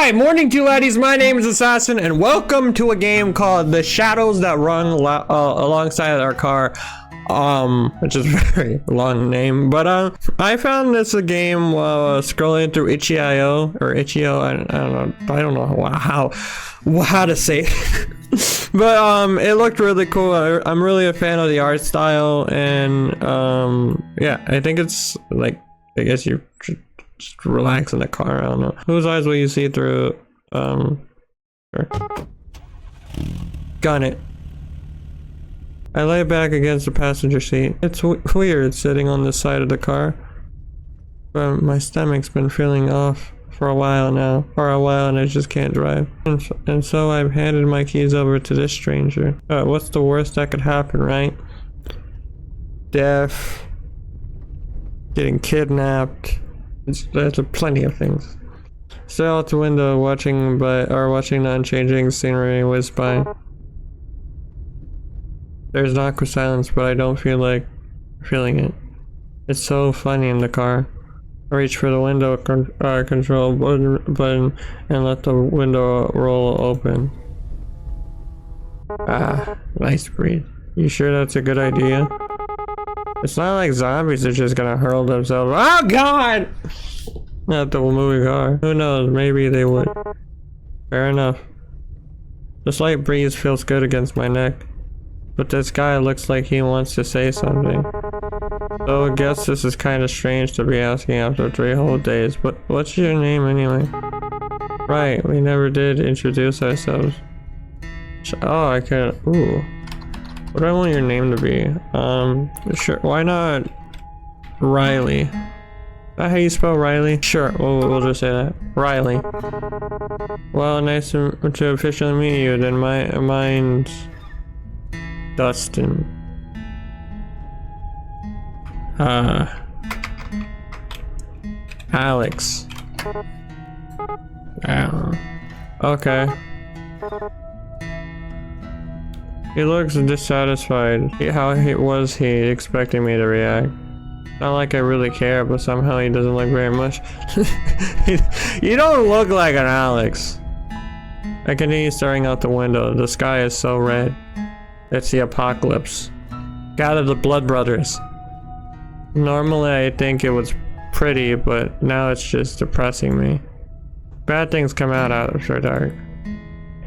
Alright, morning to you laddies, my name is Assassin, and welcome to a game called The Shadows That Run Alongside Our Car, which is a very long name, but I found this a game while scrolling through itch.io, or itch.io, I don't know how to say it, but it looked really cool. I'm really a fan of the art style, and yeah, I think it's like, I guess you should just relax in the car. I don't know. Whose eyes will you see through? Sure. Gun it. I lay back against the passenger seat. It's weird sitting on the side of the car, but my stomach's been feeling off for a while now. And I just can't drive. And so I've handed my keys over to this stranger. What's the worst that could happen, right? Death. Getting kidnapped. There's plenty of things. Stare out the window, watching the unchanging scenery whiz by. There's an awkward silence, but I don't feel like feeling it. It's so funny in the car. I reach for the window control button and let the window roll open. Ah, nice breathe. You sure that's a good idea? It's not like zombies are just gonna hurl themselves. Oh god! Not the movie car. Who knows? Maybe they would. Fair enough. The slight breeze feels good against my neck, but this guy looks like he wants to say something. So I guess this is kind of strange to be asking after 3 whole days. But what's your name anyway? Right, we never did introduce ourselves. Oh, I could. Ooh. What do I want your name to be? Sure, why not Riley? Is that how you spell Riley? Sure, we'll just say that. Riley. Well, nice to officially meet you. Then mine's Dustin. Alex. Okay. He looks dissatisfied. How was he expecting me to react? Not like I really care, but somehow he doesn't look very much. You don't look like an Alex. I continue staring out the window. The sky is so red. It's the apocalypse. Gather the Blood Brothers. Normally I think it was pretty, but now it's just depressing me. Bad things come out after dark.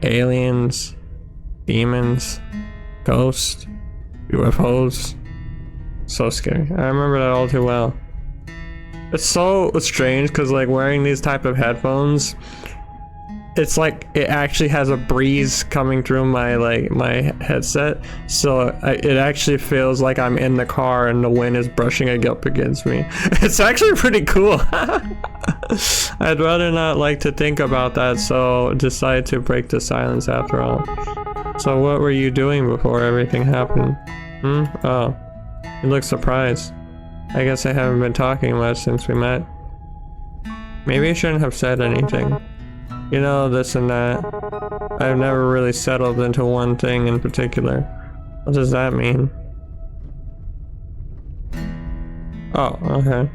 Aliens. Demons, ghosts, UFOs. So scary. I remember that all too well. It's so strange because like wearing these type of headphones, it's like it actually has a breeze coming through my headset, so it actually feels like I'm in the car and the wind is brushing up against me. It's actually pretty cool. I'd rather not like to think about that, so decide to break the silence after all. So what were you doing before everything happened? Oh, you look surprised. I guess I haven't been talking much since we met. Maybe I shouldn't have said anything. You know, this and that. I've never really settled into one thing in particular. What does that mean? Oh, okay.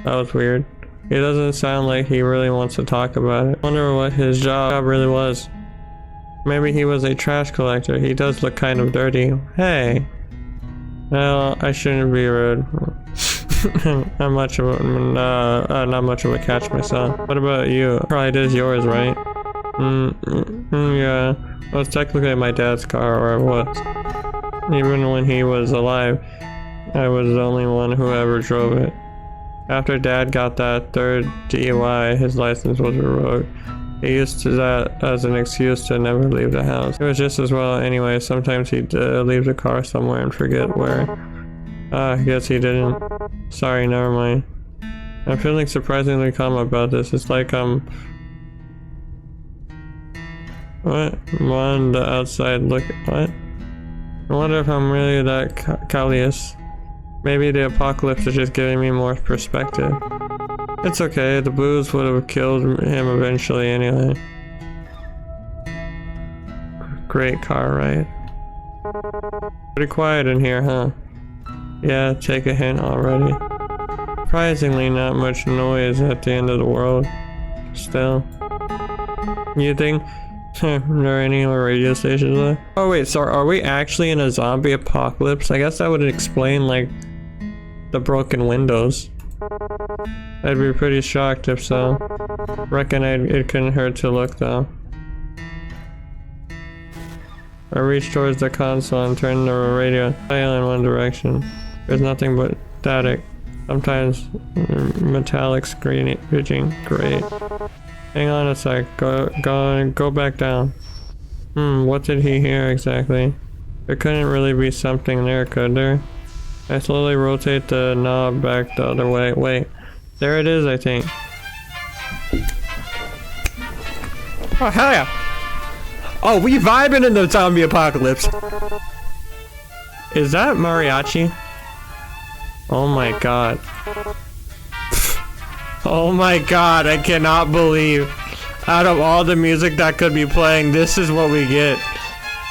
That was weird. He doesn't sound like he really wants to talk about it. Wonder what his job really was. Maybe he was a trash collector. He does look kind of dirty. Hey. Well, I shouldn't be rude. not much of a catch myself. What about you? Probably is yours, right? Yeah. Well, it's technically my dad's car, or it was. Even when he was alive, I was the only one who ever drove it. After Dad got that third DUI, his license was revoked. He used that as an excuse to never leave the house. It was just as well anyway. Sometimes he'd leave the car somewhere and forget where. I guess he didn't. Sorry, never mind. I'm feeling surprisingly calm about this. It's like what? I'm on the outside look. What? I wonder if I'm really that callous. Maybe the apocalypse is just giving me more perspective. It's okay, the booze would have killed him eventually anyway. Great car ride. Pretty quiet in here, huh? Yeah, take a hint already. Surprisingly not much noise at the end of the world. Still. You think there are any more radio stations left? Oh wait, so are we actually in a zombie apocalypse? I guess that would explain like the broken windows. I'd be pretty shocked if so. Reckon it couldn't hurt to look though. I reach towards the console and turn the radio dial in one direction. There's nothing but static. Sometimes metallic screeching. Great. Hang on a sec. Go back down. What did he hear exactly? There couldn't really be something there, could there? I slowly rotate the knob back the other way. Wait. There it is, I think. Oh, hell yeah! Oh, we vibing in the zombie apocalypse! Is that mariachi? Oh my god. Oh my god, I cannot believe. Out of all the music that could be playing, this is what we get.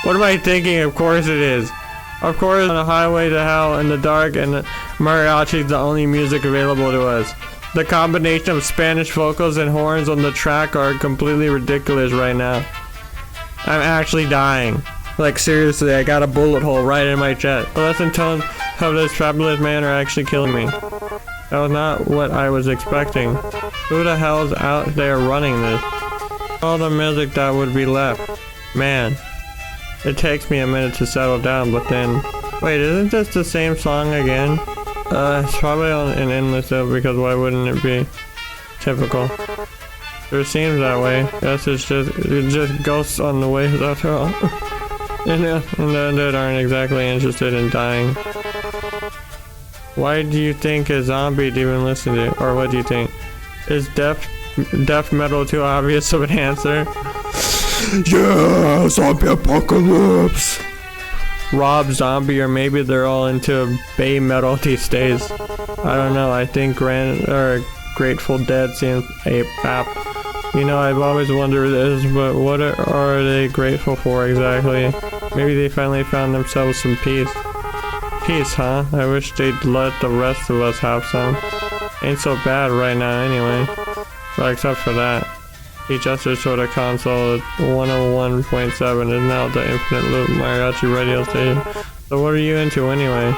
What am I thinking? Of course it is. Of course, on a highway to hell in the dark, and mariachi is the only music available to us. The combination of Spanish vocals and horns on the track are completely ridiculous right now. I'm actually dying. Like seriously, I got a bullet hole right in my chest. The lesson tones of this fabulous man are actually killing me. That was not what I was expecting. Who the hell's out there running this? All the music that would be left. Man. It takes me a minute to settle down, but then... Wait, isn't this the same song again? It's probably on an endless loop, because why wouldn't it be? Typical. It seems that way. Guess it's just ghosts on the way after all. and the undead aren't exactly interested in dying. Why do you think a zombie to even listen to? Or what do you think? Is death metal too obvious of an answer? Yeah, zombie apocalypse! Rob Zombie, or maybe they're all into Bay metal these days. I don't know, I think Grateful Dead seems apt. You know, I've always wondered this, but what are they grateful for exactly? Maybe they finally found themselves some peace. Peace, huh? I wish they'd let the rest of us have some. Ain't so bad right now anyway. Well, except for that. He gestures toward a console at 101.7 is now the infinite loop mariachi radio station. So what are you into anyway?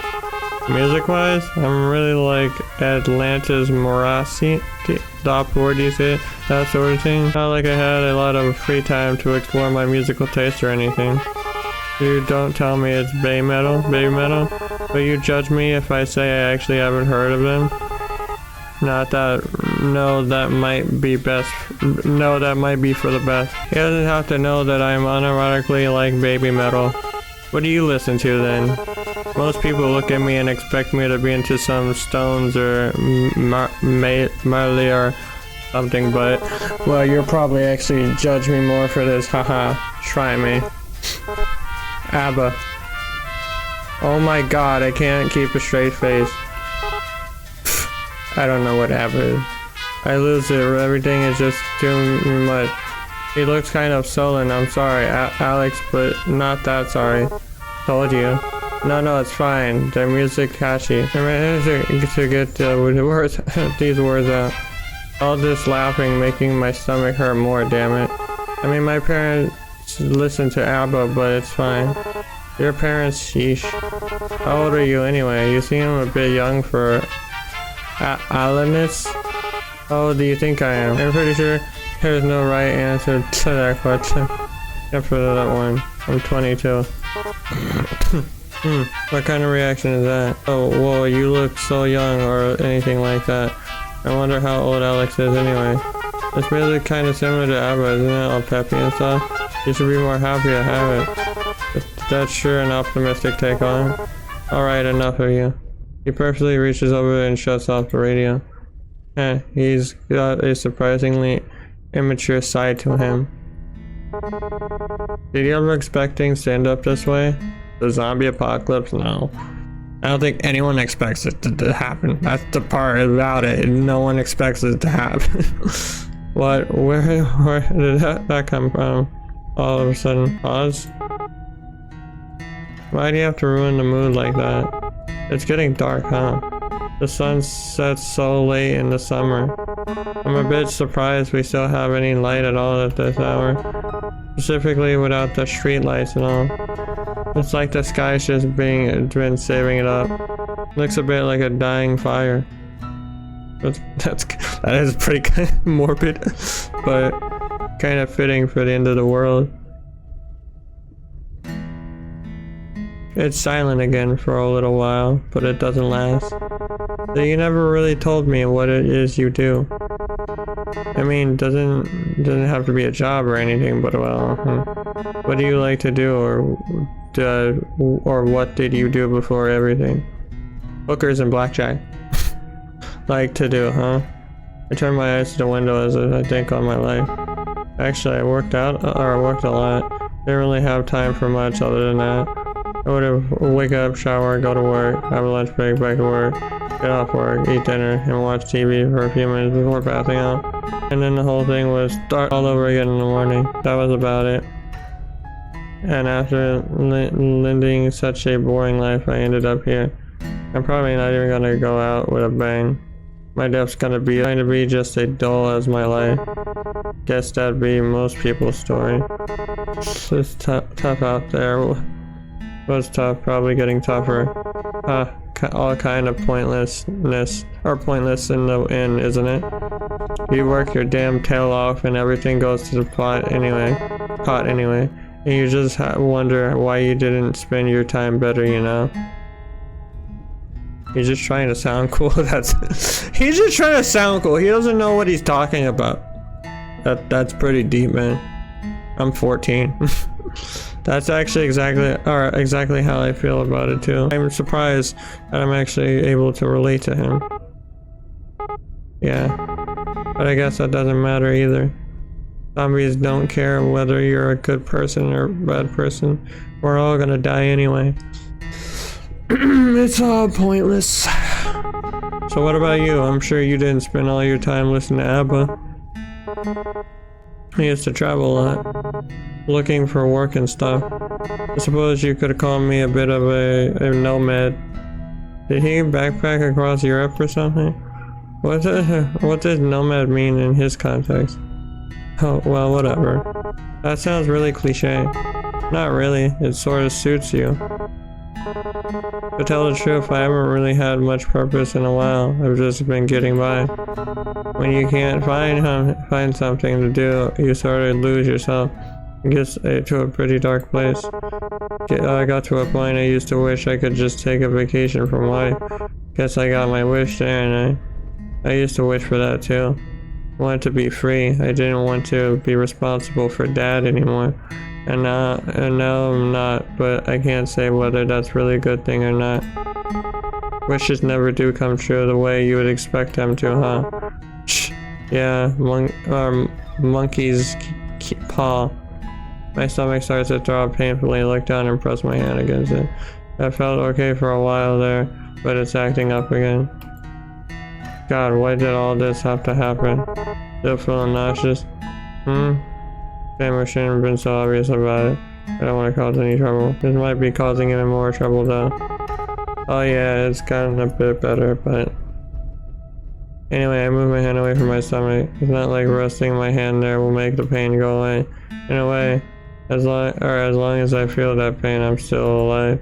Music-wise, I'm really like Atlantis Morasi, what do you say? That sort of thing. Not like I had a lot of free time to explore my musical taste or anything. You don't tell me it's Bay metal, but you judge me if I say I actually haven't heard of them. Not that, no, that might be best. No, that might be for the best. He doesn't have to know that I'm unironically like baby metal. What do you listen to then? Most people look at me and expect me to be into some Stones or Marley or something, but, well, you'll probably actually judge me more for this, haha, try me. ABBA. Oh my god, I can't keep a straight face. I don't know what ABBA is. I lose it, everything is just too much. He looks kind of sullen, I'm sorry, Alex, but not that sorry. Told you. No, it's fine. The music catchy. I managed to get these words out. All this laughing making my stomach hurt more, damn it. I mean, my parents listen to ABBA, but it's fine. Your parents, sheesh. How old are you anyway? You seem a bit young for Alanis? How old do you think I am? I'm pretty sure there's no right answer to that question. Except for that one. I'm 22. What kind of reaction is that? Oh, whoa, you look so young, or anything like that. I wonder how old Alex is anyway. It's really kind of similar to ABBA, isn't it? All peppy and stuff. You should be more happy to have it. That's sure an optimistic take on it. Alright, enough of you. He purposely reaches over and shuts off the radio. He's got a surprisingly immature side to him. Did you ever expect things to end up this way? The zombie apocalypse? No. I don't think anyone expects it to happen. That's the part about it. No one expects it to happen. What? Where did that come from? All of a sudden. Pause? Why do you have to ruin the mood like that? It's getting dark, huh? The sun sets so late in the summer. I'm a bit surprised we still have any light at all at this hour. Specifically without the street lights and all. It's like the sky's just been saving it up. Looks a bit like a dying fire. That is pretty morbid, but kind of fitting for the end of the world. It's silent again for a little while, but it doesn't last. So you never really told me what it is you do. I mean, doesn't have to be a job or anything, but well, what do you like to do, or what did you do before everything? Hookers and blackjack. Like to do, huh? I turn my eyes to the window as I think on my life. Actually, I worked a lot. Didn't really have time for much other than that. I would wake up, shower, go to work, have a lunch break, back to work, get off work, eat dinner, and watch TV for a few minutes before passing out. And then the whole thing was start all over again in the morning. That was about it. And after leading such a boring life, I ended up here. I'm probably not even gonna go out with a bang. My death's going to be just as dull as my life. Guess that'd be most people's story. It's tough out there. Was tough, probably getting tougher. All kind of pointless in the end, isn't it? You work your damn tail off and everything goes to the pot anyway. And you just wonder why you didn't spend your time better, you know? He's just trying to sound cool. He's just trying to sound cool. He doesn't know what he's talking about. That's pretty deep, man. I'm 14. That's actually exactly how I feel about it too. I'm surprised that I'm actually able to relate to him. Yeah, but I guess that doesn't matter either. Zombies don't care whether you're a good person or a bad person. We're all gonna die anyway. It's all pointless. So what about you? I'm sure you didn't spend all your time listening to ABBA. I used to travel a lot, looking for work and stuff. I suppose you could call me a bit of a nomad. Did he backpack across Europe or something? What does nomad mean in his context? Oh, well, whatever. That sounds really cliche. Not really, it sort of suits you. To tell the truth, I haven't really had much purpose in a while. I've just been getting by. When you can't find something to do, you sort of lose yourself. It gets to a pretty dark place. I got to a point I used to wish I could just take a vacation from life. Guess I got my wish there, and I used to wish for that too. I wanted to be free. I didn't want to be responsible for Dad anymore. And now I'm not, but I can't say whether that's really a good thing or not. Wishes never do come true the way you would expect them to, huh? Yeah, monkey's paw. My stomach starts to throb painfully. I look down and press my hand against it. I felt okay for a while there, but it's acting up again. God, why did all this have to happen? Still feeling nauseous? Damn, I shouldn't have been so obvious about it. I don't want to cause any trouble. This might be causing even more trouble though. Oh yeah, it's gotten a bit better, but... Anyway, I move my hand away from my stomach. It's not like resting my hand there will make the pain go away. In a way, as long as I feel that pain, I'm still alive.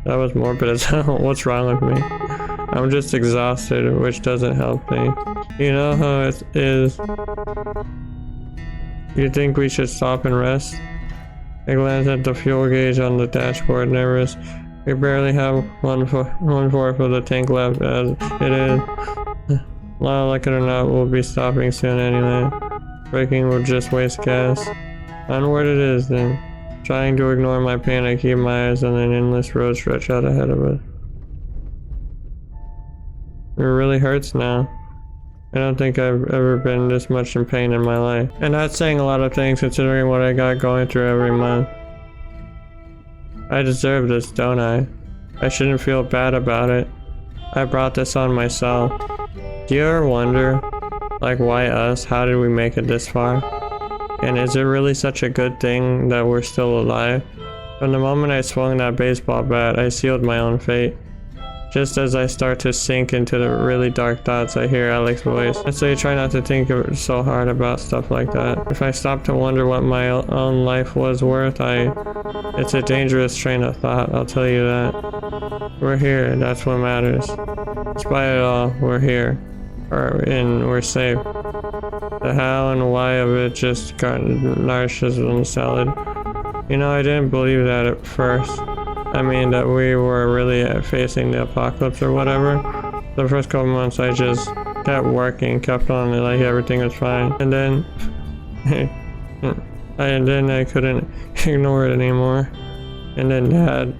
That was morbid as hell. What's wrong with me? I'm just exhausted, which doesn't help me. You know how it is. You think we should stop and rest? I glance at the fuel gauge on the dashboard, nervous. We barely have one fourth of the tank left as it is. Well, like it or not, we'll be stopping soon anyway. Braking will just waste gas. Onward it is then. Trying to ignore my pain, I keep my eyes on an endless road stretch out ahead of us. It really hurts now. I don't think I've ever been this much in pain in my life. And that's saying a lot of things considering what I got going through every month. I deserve this, don't I? I shouldn't feel bad about it. I brought this on myself. Do you ever wonder, like, why us? How did we make it this far? And is it really such a good thing that we're still alive? From the moment I swung that baseball bat, I sealed my own fate. Just as I start to sink into the really dark thoughts, I hear Alex's voice. I say try not to think so hard about stuff like that. If I stop to wonder what my own life was worth, it's a dangerous train of thought, I'll tell you that. We're here, that's what matters. Despite it all, we're here. And we're safe. The how and why of it just got narcissism salad. You know, I didn't believe that at first. I mean, that we were really facing the apocalypse or whatever. The first couple months I just kept working, kept on it like everything was fine. And then, I couldn't ignore it anymore. And then Dad,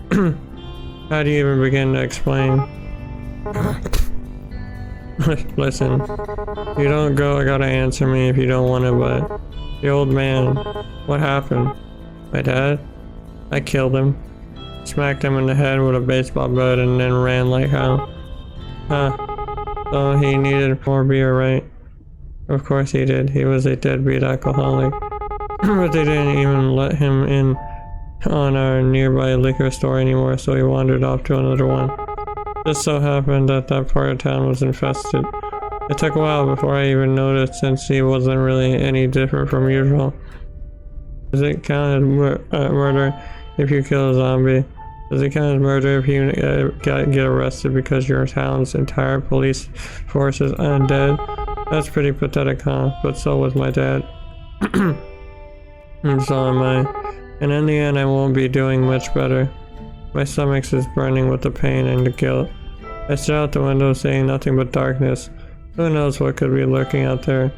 how do you even begin to explain? Listen, you don't gotta answer me if you don't want to, but the old man, what happened? My dad? I killed him. Smacked him in the head with a baseball bat and then ran like hell. Huh. So he needed more beer, right? Of course he did. He was a deadbeat alcoholic. But they didn't even let him in on our nearby liquor store anymore, so he wandered off to another one. Just so happened that part of town was infested. It took a while before I even noticed, since he wasn't really any different from usual. Does it count as murder if you kill a zombie? Does it count as murder if you get arrested because your town's entire police force is undead? That's pretty pathetic, huh? But so was my dad. And so am I. And in the end, I won't be doing much better. My stomach is burning with the pain and the guilt. I stare out the window, seeing nothing but darkness. Who knows what could be lurking out there?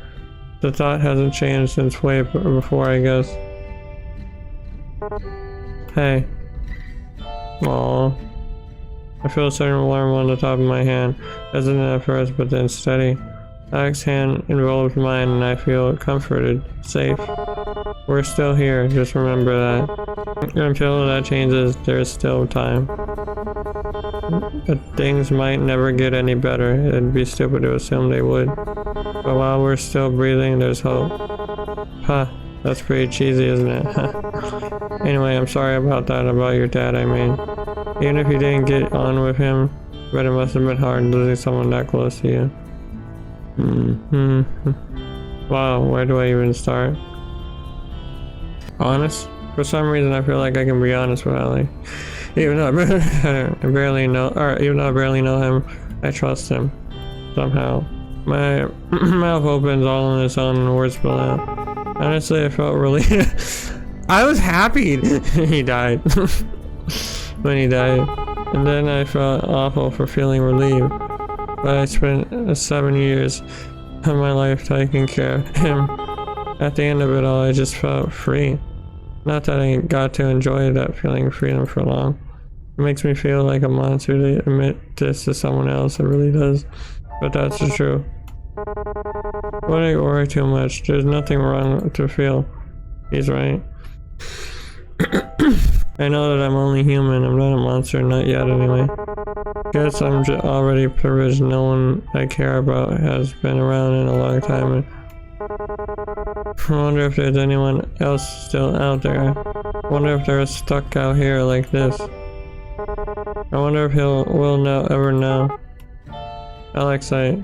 The thought hasn't changed since way before, I guess. Hey. Aww. I feel a certain warmth on the top of my hand, hesitant at first, but then steady. Alex's hand envelops mine and I feel comforted, safe. We're still here, just remember that. Until that changes, there's still time. But things might never get any better. It'd be stupid to assume they would. But while we're still breathing, there's hope. Huh, that's pretty cheesy, isn't it? Anyway, I'm sorry about that, about your dad, I mean. Even if you didn't get on with him, but it must have been hard losing someone that close to you. Wow, where do I even start? Honest? For some reason I feel like I can be honest with Ali. Even though I barely know him, I trust him. Somehow. My mouth opens all on its own and words spill out. Honestly, I felt relieved. I was happy he died. When he died. And then I felt awful for feeling relieved. But I spent 7 years of my life taking care of him. At the end of it all, I just felt free. Not that I got to enjoy that feeling of freedom for long. It makes me feel like a monster to admit this to someone else, it really does. But that's the truth. When I worry too much, there's nothing wrong to feel. He's right. I know that I'm only human, I'm not a monster, not yet anyway. Guess I'm already privileged, no one I care about has been around in a long time. I wonder if there's anyone else still out there. I wonder if they're stuck out here like this. I wonder if will ever know. Alex, I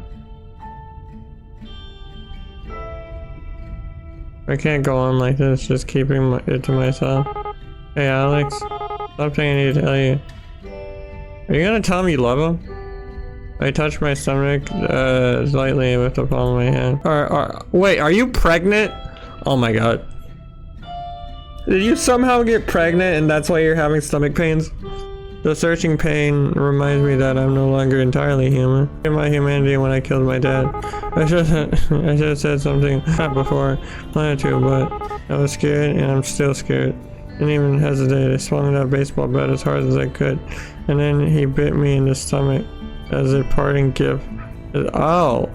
can't go on like this, just keeping it to myself. Hey Alex, something I need to tell you. Are you gonna tell me you love him? I touched my stomach slightly with the palm of my hand. Wait, are you pregnant? Oh my god. Did you somehow get pregnant and that's why you're having stomach pains? The searching pain reminds me that I'm no longer entirely human. In my humanity when I killed my dad. I should have said something before I wanted to, but I was scared and I'm still scared. Didn't even hesitate. I swung that baseball bat as hard as I could, and then he bit me in the stomach as a parting gift. Oh,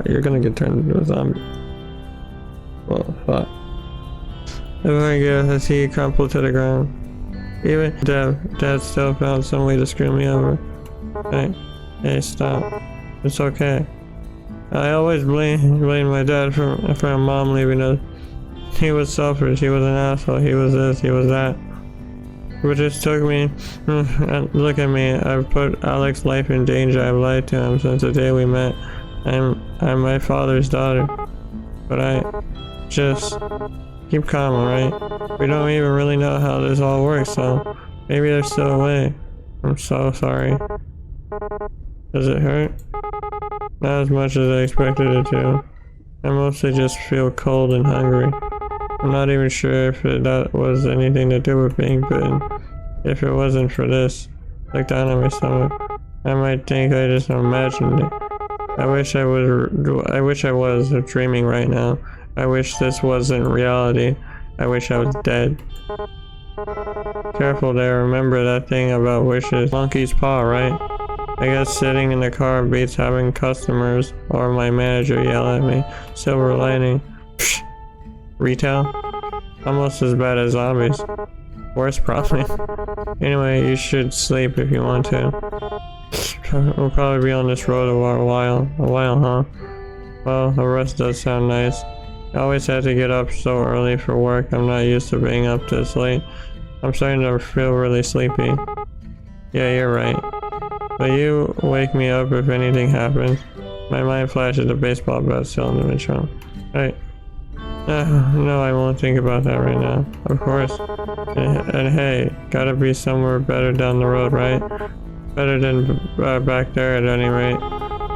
you're gonna get turned into a zombie. Well, fuck. The parting gift as he crumpled to the ground. Even Dad still found some way to screw me over. Hey, stop. It's okay. I always blame my dad for mom leaving us. He was selfish, he was an asshole, he was this, he was that. but just took me. Look at me. I've put Alex's life in danger. I've lied to him since the day we met. I'm my father's daughter. But I just keep calm, alright? We don't even really know how this all works, so maybe there's still a way. I'm so sorry. Does it hurt? Not as much as I expected it to. I mostly just feel cold and hungry. I'm not even sure if that was anything to do with being bitten. If it wasn't for this, look down at my stomach, I might think I just imagined it. I wish I was dreaming right now. I wish this wasn't reality. I wish I was dead. Careful there, remember that thing about wishes. Monkey's paw, right? I guess sitting in the car beats having customers or my manager yell at me. Silver lining. Psh. Retail? Almost as bad as zombies. Worse probably. Anyway, you should sleep if you want to. We'll probably be on this road a while. A while, huh? Well, the rest does sound nice. I always had to get up so early for work. I'm not used to being up this late. I'm starting to feel really sleepy. Yeah, you're right. But you wake me up if anything happens. My mind flashes a baseball bat still in the trunk. Right. No, I won't think about that right now. Of course. And hey, gotta be somewhere better down the road, right? Better than back there at any rate.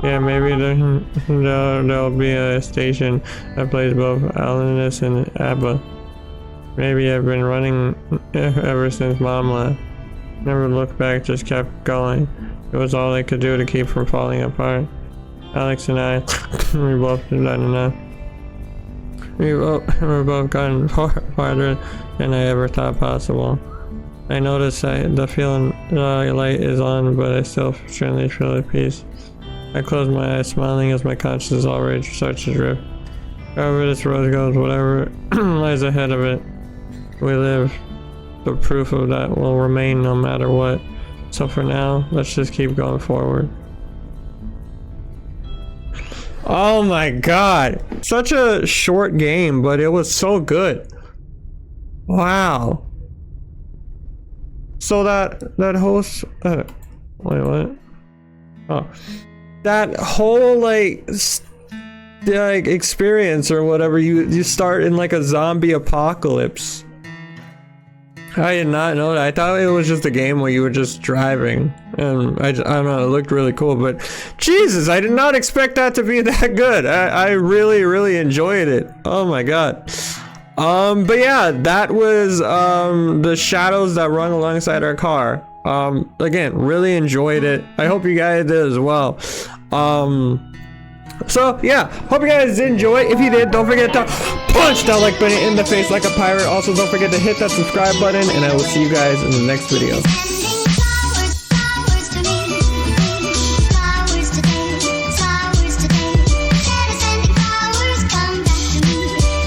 Yeah, maybe there'll be a station that plays both Alanis and ABBA. Maybe I've been running ever since Mom left. Never looked back, just kept going. It was all I could do to keep from falling apart. Alex and I, we both did that enough. We're both gotten farther than I ever thought possible. I notice the feeling light is on, but I still certainly feel at peace. I close my eyes, smiling as my conscience already starts to drift. However this road goes, whatever lies ahead of it, we live. The proof of that will remain no matter what. So for now, let's just keep going forward. Oh my god. Such a short game, but it was so good. Wow. So that whole wait, what? Oh. That whole like experience or whatever, you start in like a zombie apocalypse. I did not know that. I thought it was just a game where you were just driving, and I don't know, it looked really cool, but Jesus, I did not expect that to be that good. I really enjoyed it. Oh my god. But yeah, that was the shadows that run alongside our car. Again, really enjoyed it. I hope you guys did as well. So yeah, hope you guys did enjoy. If you did, don't forget to punch that like button in the face like a pirate. Also, don't forget to hit that subscribe button, and I will see you guys in the next video.